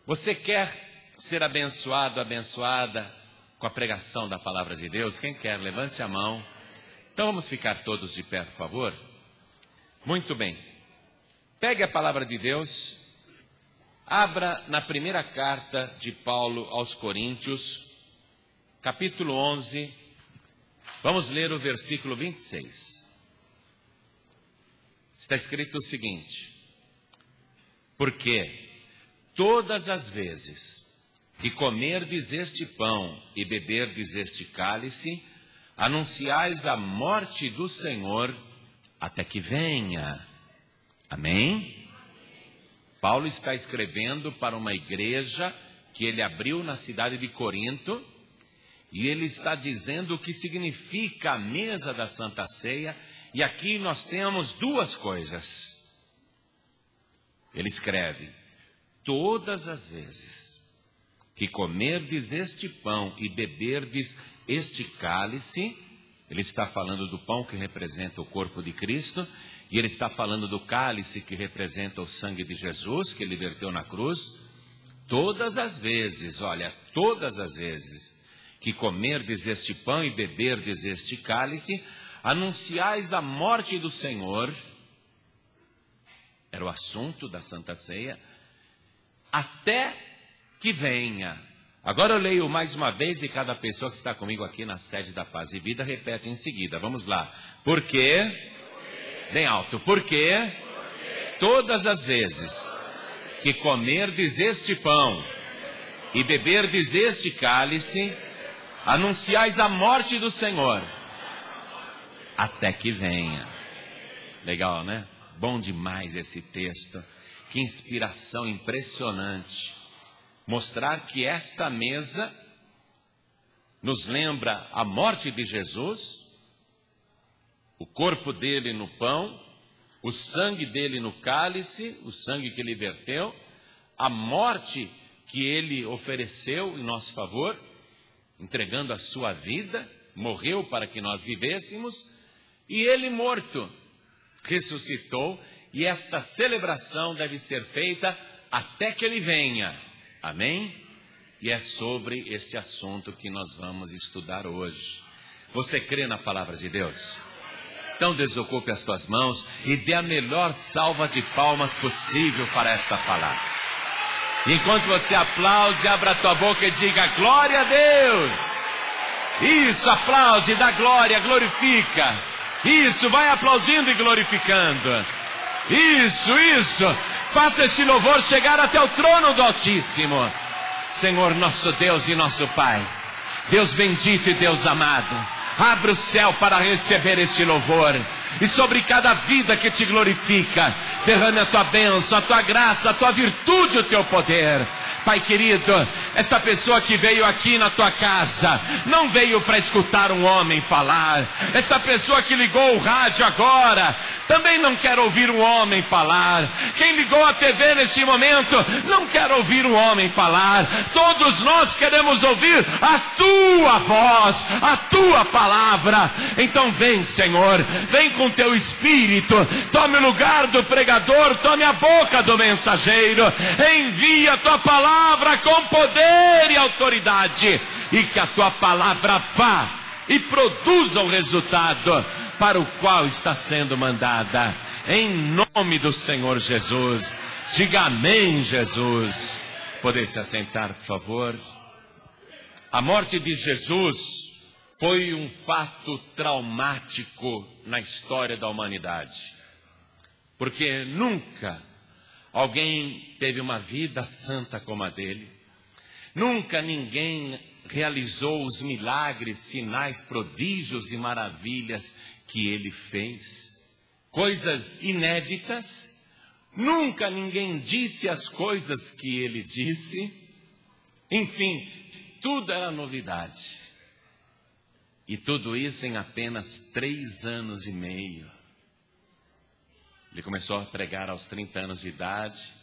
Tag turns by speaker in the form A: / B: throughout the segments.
A: Você quer ser abençoado, abençoada com a pregação da palavra de Deus? Quem quer, levante a mão. Então vamos ficar todos de pé, por favor. Muito bem. Pegue a palavra de Deus, abra na primeira carta de Paulo aos Coríntios, capítulo 11, vamos ler o versículo 26. Está escrito o seguinte: porque todas as vezes que comerdes este pão e beberdes este cálice, anunciais a morte do Senhor até que venha. Amém? Paulo está escrevendo para uma igreja que ele abriu na cidade de Corinto, e ele está dizendo o que significa a mesa da Santa Ceia, e aqui nós temos duas coisas. Ele escreve: todas as vezes que comerdes este pão e beberdes este cálice, ele está falando do pão que representa o corpo de Cristo, e ele está falando do cálice que representa o sangue de Jesus, que ele verteu na cruz. Todas as vezes, olha, todas as vezes que comerdes este pão e beberdes este cálice, anunciais a morte do Senhor. Era o assunto da Santa Ceia, até que venha. Agora eu leio mais uma vez, e cada pessoa que está comigo aqui na sede da Paz e Vida repete em seguida. Vamos lá. Porque, bem alto, porque todas as vezes que comerdes este pão e beberdes este cálice, anunciais a morte do Senhor até que venha. Legal, né? Bom demais esse texto. Que inspiração impressionante. Mostrar que esta mesa nos lembra a morte de Jesus, o corpo dele no pão, o sangue dele no cálice, o sangue que ele verteu, a morte que ele ofereceu em nosso favor, entregando a sua vida, morreu para que nós vivêssemos, e ele morto, ressuscitou, e esta celebração deve ser feita até que ele venha. Amém? E é sobre este assunto que nós vamos estudar hoje. Você crê na palavra de Deus? Então desocupe as tuas mãos e dê a melhor salva de palmas possível para esta palavra. E enquanto você aplaude, abra a tua boca e diga: glória a Deus! Isso, aplaude, dá glória, glorifica. Isso, vai aplaudindo e glorificando. Isso. Faça este louvor chegar até o trono do Altíssimo. Senhor, nosso Deus e nosso Pai, Deus bendito e Deus amado, abre o céu para receber este louvor, e sobre cada vida que te glorifica, derrame a tua bênção, a tua graça, a tua virtude, o teu poder. Pai querido, esta pessoa que veio aqui na tua casa, não veio para escutar um homem falar. Esta pessoa que ligou o rádio agora, também não quer ouvir um homem falar. Quem ligou a TV neste momento, não quer ouvir um homem falar. Todos nós queremos ouvir a tua voz, a tua palavra. Então vem, Senhor, vem com teu Espírito, tome o lugar do pregador, tome a boca do mensageiro, envia a tua palavra com poder e autoridade, e que a tua palavra vá e produza o resultado para o qual está sendo mandada, em nome do Senhor Jesus. Diga amém, Jesus. Poder se assentar, por favor. A morte de Jesus foi um fato traumático na história da humanidade, porque nunca alguém teve uma vida santa como a dele. Nunca ninguém realizou os milagres, sinais, prodígios e maravilhas que ele fez. Coisas inéditas. Nunca ninguém disse as coisas que ele disse. Enfim, tudo era novidade. E tudo isso em apenas 3 anos e meio. Ele começou a pregar aos 30 anos de idade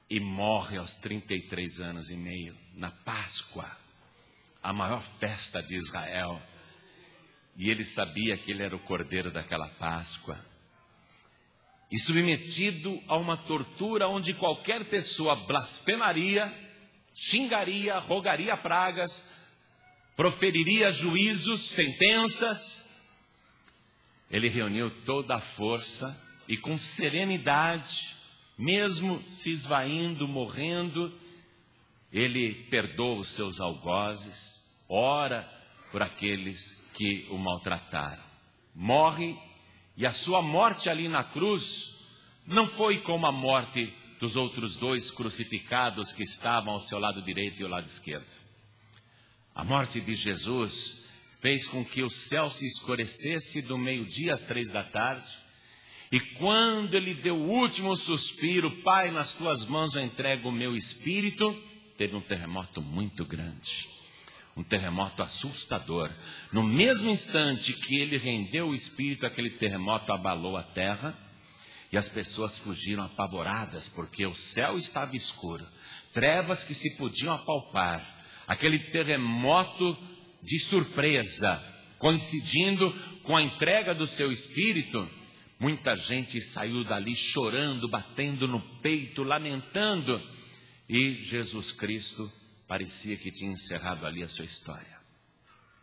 A: e morre aos 33 anos e meio, na Páscoa, a maior festa de Israel. E ele sabia que ele era o cordeiro daquela Páscoa. e submetido a uma tortura onde qualquer pessoa blasfemaria, xingaria, rogaria pragas, proferiria juízos, sentenças. Ele reuniu toda a força e com serenidade, mesmo se esvaindo, morrendo, ele perdoa os seus algozes, ora por aqueles que o maltrataram. Morre, e a sua morte ali na cruz não foi como a morte dos outros dois crucificados que estavam ao seu lado direito e ao lado esquerdo. A morte de Jesus fez com que o céu se escurecesse do meio-dia às 3 da tarde, e quando ele deu o último suspiro, Pai, nas tuas mãos eu entrego o meu espírito, teve um terremoto muito grande, um terremoto assustador. No mesmo instante que ele rendeu o espírito, aquele terremoto abalou a terra, e as pessoas fugiram apavoradas, porque o céu estava escuro, trevas que se podiam apalpar, aquele terremoto de surpresa, coincidindo com a entrega do seu espírito. Muita gente saiu dali chorando, batendo no peito, lamentando, e Jesus Cristo parecia que tinha encerrado ali a sua história.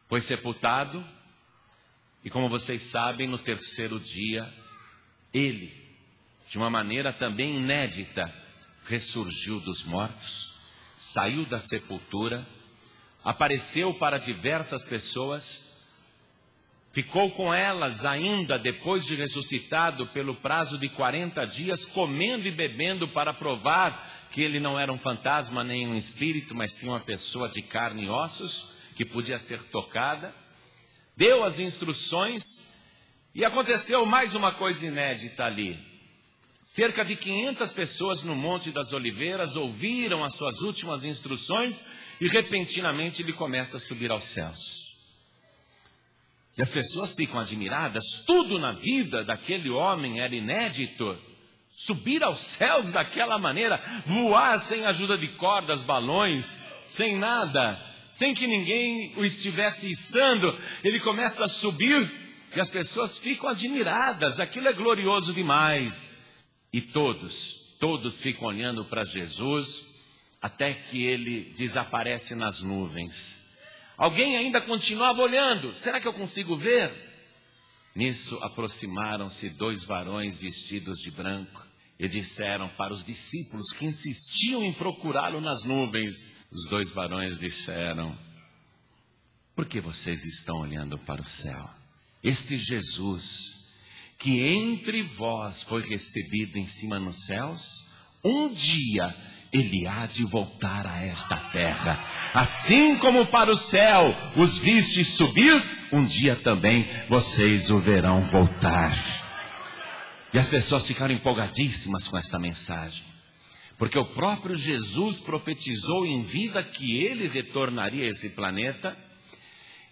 A: Foi sepultado, e como vocês sabem, no terceiro dia, ele, de uma maneira também inédita, ressurgiu dos mortos, saiu da sepultura, apareceu para diversas pessoas, ficou com elas ainda depois de ressuscitado pelo prazo de 40 dias, comendo e bebendo para provar que ele não era um fantasma nem um espírito, mas sim uma pessoa de carne e ossos, que podia ser tocada. Deu as instruções e aconteceu mais uma coisa inédita ali. Cerca de 500 pessoas no Monte das Oliveiras ouviram as suas últimas instruções e repentinamente ele começa a subir aos céus. E as pessoas ficam admiradas, tudo na vida daquele homem era inédito. Subir aos céus daquela maneira, voar sem ajuda de cordas, balões, sem nada, sem que ninguém o estivesse içando, ele começa a subir e as pessoas ficam admiradas, aquilo é glorioso demais. E todos ficam olhando para Jesus, até que ele desaparece nas nuvens. Alguém ainda continuava olhando, será que eu consigo ver? Nisso aproximaram-se 2 varões vestidos de branco e disseram para os discípulos que insistiam em procurá-lo nas nuvens. Os 2 varões disseram: por que vocês estão olhando para o céu? Este Jesus, que entre vós foi recebido em cima nos céus, um dia ele há de voltar a esta terra. Assim como para o céu os vistes subir, um dia também vocês o verão voltar. E as pessoas ficaram empolgadíssimas com esta mensagem, porque o próprio Jesus profetizou em vida que ele retornaria a esse planeta.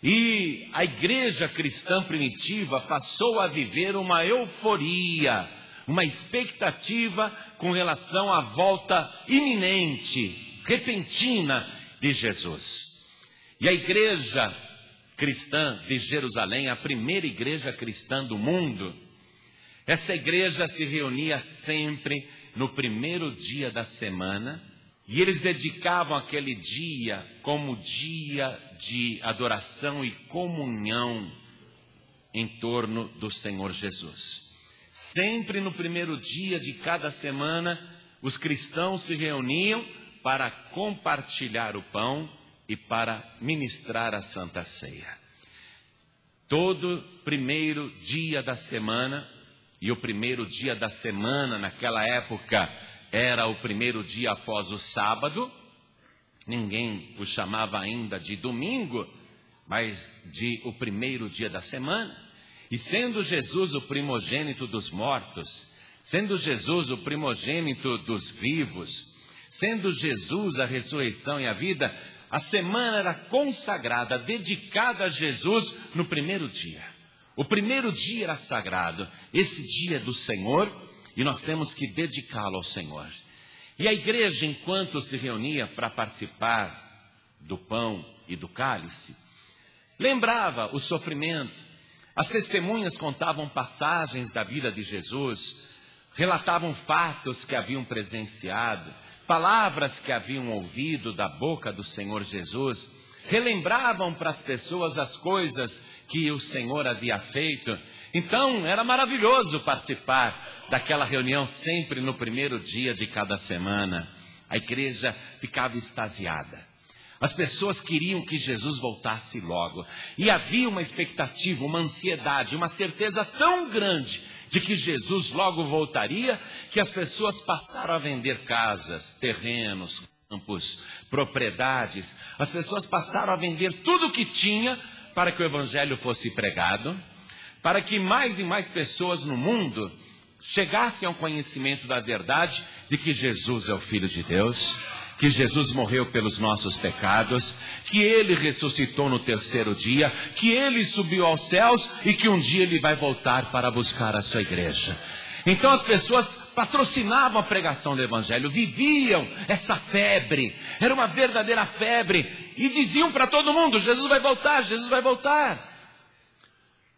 A: E a igreja cristã primitiva passou a viver uma euforia, uma expectativa com relação à volta iminente, repentina de Jesus. E a igreja cristã de Jerusalém, a primeira igreja cristã do mundo, essa igreja se reunia sempre no primeiro dia da semana, e eles dedicavam aquele dia como dia de adoração e comunhão em torno do Senhor Jesus. Sempre no primeiro dia de cada semana, os cristãos se reuniam para compartilhar o pão e para ministrar a Santa Ceia. Todo primeiro dia da semana, e o primeiro dia da semana naquela época era o primeiro dia após o sábado, ninguém o chamava ainda de domingo, mas de o primeiro dia da semana. E sendo Jesus o primogênito dos mortos, sendo Jesus o primogênito dos vivos, sendo Jesus a ressurreição e a vida, a semana era consagrada, dedicada a Jesus no primeiro dia. O primeiro dia era sagrado, esse dia é do Senhor, e nós temos que dedicá-lo ao Senhor. E a igreja, enquanto se reunia para participar do pão e do cálice, lembrava o sofrimento. As testemunhas contavam passagens da vida de Jesus, relatavam fatos que haviam presenciado, palavras que haviam ouvido da boca do Senhor Jesus, relembravam para as pessoas as coisas que o Senhor havia feito. Então era maravilhoso participar daquela reunião sempre no primeiro dia de cada semana. A igreja ficava extasiada. As pessoas queriam que Jesus voltasse logo. E havia uma expectativa, uma ansiedade, uma certeza tão grande de que Jesus logo voltaria, que as pessoas passaram a vender casas, terrenos, campos, propriedades. As pessoas passaram a vender tudo o que tinha para que o evangelho fosse pregado, para que mais e mais pessoas no mundo chegassem ao conhecimento da verdade de que Jesus é o Filho de Deus, que Jesus morreu pelos nossos pecados, que Ele ressuscitou no terceiro dia, que Ele subiu aos céus e que um dia Ele vai voltar para buscar a sua igreja. Então as pessoas patrocinavam a pregação do Evangelho, viviam essa febre, era uma verdadeira febre, e diziam para todo mundo: Jesus vai voltar, Jesus vai voltar.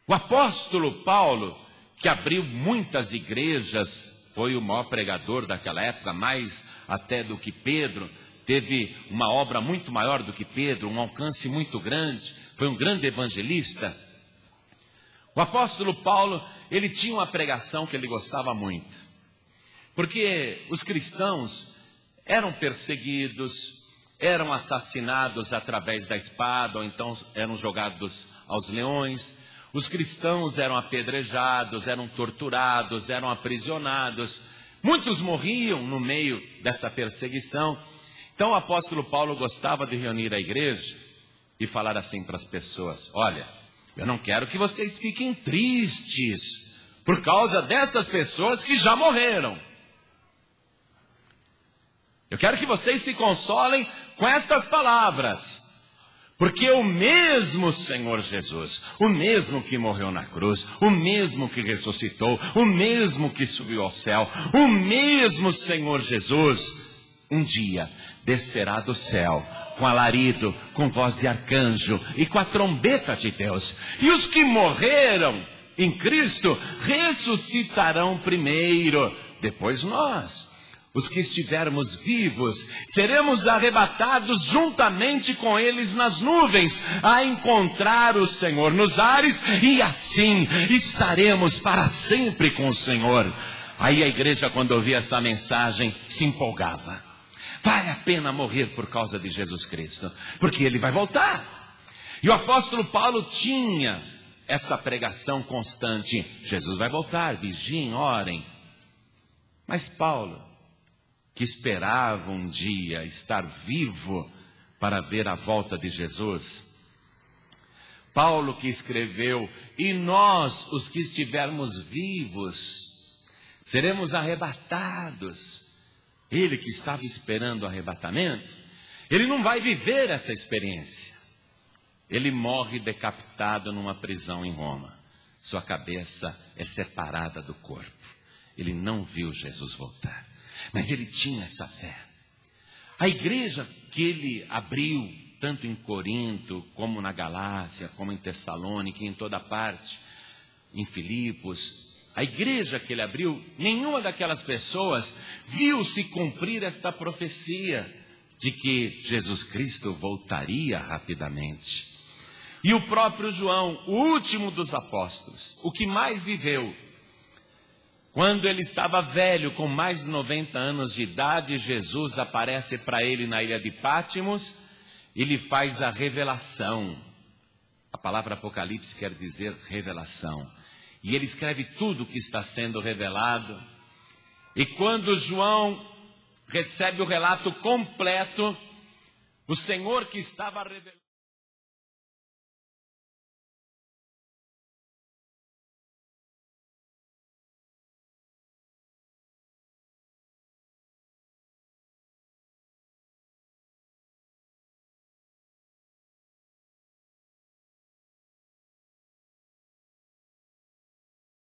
A: O apóstolo Paulo, que abriu muitas igrejas, foi o maior pregador daquela época, mais até do que Pedro, teve uma obra muito maior do que Pedro, um alcance muito grande, foi um grande evangelista. O apóstolo Paulo, ele tinha uma pregação que ele gostava muito, porque os cristãos eram perseguidos, eram assassinados através da espada, ou então eram jogados aos leões. Os cristãos eram apedrejados, eram torturados, eram aprisionados. Muitos morriam no meio dessa perseguição. Então o apóstolo Paulo gostava de reunir a igreja e falar assim para as pessoas: olha, eu não quero que vocês fiquem tristes por causa dessas pessoas que já morreram. Eu quero que vocês se consolem com estas palavras. Porque o mesmo Senhor Jesus, o mesmo que morreu na cruz, o mesmo que ressuscitou, o mesmo que subiu ao céu, o mesmo Senhor Jesus, um dia descerá do céu com alarido, com voz de arcanjo e com a trombeta de Deus. E os que morreram em Cristo ressuscitarão primeiro, depois nós. Os que estivermos vivos, seremos arrebatados juntamente com eles nas nuvens, a encontrar o Senhor nos ares, e assim estaremos para sempre com o Senhor. Aí a igreja, quando ouvia essa mensagem, se empolgava. Vale a pena morrer por causa de Jesus Cristo, porque Ele vai voltar. E o apóstolo Paulo tinha essa pregação constante: Jesus vai voltar, vigiem, orem. Mas Paulo, que esperava um dia estar vivo para ver a volta de Jesus. Paulo, que escreveu: e nós, os que estivermos vivos, seremos arrebatados. Ele que estava esperando o arrebatamento, ele não vai viver essa experiência. Ele morre decapitado numa prisão em Roma. Sua cabeça é separada do corpo. Ele não viu Jesus voltar. Mas ele tinha essa fé. A igreja que ele abriu, tanto em Corinto, como na Galácia, como em Tessalônica, em toda parte, em Filipos, a igreja que ele abriu, nenhuma daquelas pessoas viu se cumprir esta profecia de que Jesus Cristo voltaria rapidamente. E o próprio João, o último dos apóstolos, o que mais viveu, quando ele estava velho, com mais de 90 anos de idade, Jesus aparece para ele na ilha de Pátimos, ele faz a revelação. A palavra Apocalipse quer dizer revelação. E ele escreve tudo o que está sendo revelado. E quando João recebe o relato completo, o Senhor que estava revelando...